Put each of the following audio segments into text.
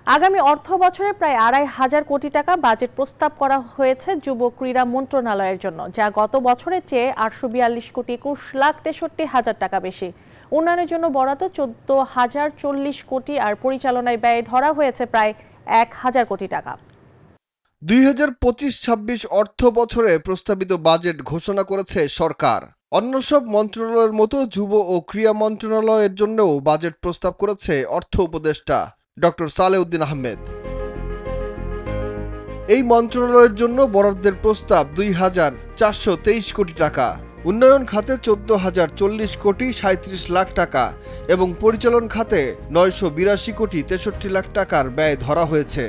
আগামী অর্থ বছরে প্রায় ২,৫০০ কোটি টাকা বাজেট প্রস্তাব করা হয়েছে যুব ক্রীড়া মন্ত্রণালয়ের জন্য, যা গত বছরের চেয়ে ৮৪২,২১,৬৩,০০০ টাকা বেশি। উন্নয়নের জন্য বরাদ্দ ১৪,০৪০ কোটি আর পরিচালনায় ব্যয় ধরা হয়েছে প্রায় ১,০০০ কোটি টাকা। ২০২৫-২৬ অর্থ বছরে প্রস্তাবিত বাজেট ঘোষণা করেছে সরকার। অন্য সব মন্ত্রণালয়ের মতো যুব ও ক্রীড়া মন্ত্রণালয়ের জন্যও বাজেট প্রস্তাব করেছে অর্থ উপদেষ্টা ডক্টর সালেউদ্দিন আহমেদ। এই মন্ত্রণালয়ের জন্য বরাদ্দের প্রস্তাব ২,৪২৩ কোটি টাকা, উন্নয়ন খাতে ১৪,০৪০ কোটি ৩৭ লাখ টাকা এবং পরিচালন খাতে ৯৮২ কোটি ৬৩ লাখ টাকার ব্যয় ধরা হয়েছে।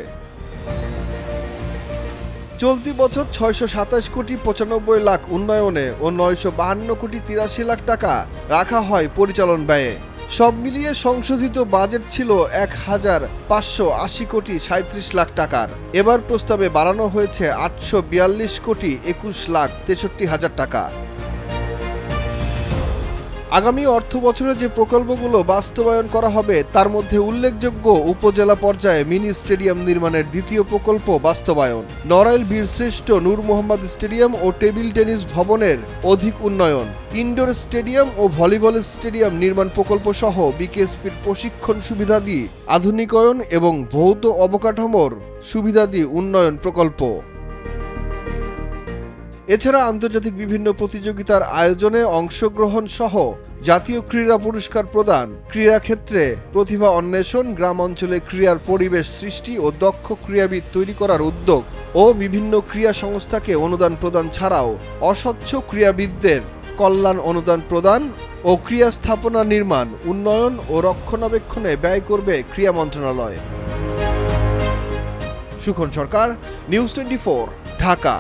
চলতি বছর ৬২৭ কোটি ৯৫ লাখ উন্নয়নে ও ৯৫২ কোটি ৮৩ লাখ টাকা রাখা হয় পরিচালন ব্যয়ে। সব মিলিয়ে সংশোধিত বাজেট ছিল ১,৫৮০ কোটি ৩৭ লাখ টাকার। এবার প্রস্তাবে বাড়ানো হয়েছে ৮৪২ কোটি ২১ লাখ ৬৩ হাজার টাকা। আগামী অর্থ বছরে যে প্রকল্পগুলো বাস্তবায়ন করা হবে তার মধ্যে উল্লেখযোগ্য উপজেলা পর্যায়ে মিনি স্টেডিয়াম নির্মাণের দ্বিতীয় প্রকল্প বাস্তবায়ন, নড়াইল বীরশ্রেষ্ঠ নূর মোহাম্মদ স্টেডিয়াম ও টেবিল টেনিস ভবনের অধিক উন্নয়ন, ইনডোর স্টেডিয়াম ও ভলিবল স্টেডিয়াম নির্মাণ প্রকল্প সহ বিকেএসপির প্রশিক্ষণ সুবিধাদি আধুনিকায়ন এবং ভৌত অবকাঠামোর সুবিধাদি উন্নয়ন প্রকল্প। এছাড়া আন্তর্জাতিক বিভিন্ন প্রতিযোগিতার আয়োজনে অংশগ্রহণ সহ জাতীয় ক্রীড়া পুরস্কার প্রদান, ক্রীড়া ক্ষেত্রে প্রতিভা অন্বেষণ, গ্রাম অঞ্চলে ক্রীড়ার পরিবেশ সৃষ্টি ও দক্ষ ক্রীড়াবিদ তৈরি করার উদ্যোগ ও বিভিন্ন ক্রীড়া সংস্থাকে অনুদান প্রদান ছাড়াও অস্বচ্ছ ক্রীড়াবিদদের কল্যাণ অনুদান প্রদান ও ক্রীড়া স্থাপনা নির্মাণ, উন্নয়ন ও রক্ষণাবেক্ষণে ব্যয় করবে ক্রীড়া মন্ত্রণালয়। সুখন সরকার, নিউজ 24, ঢাকা।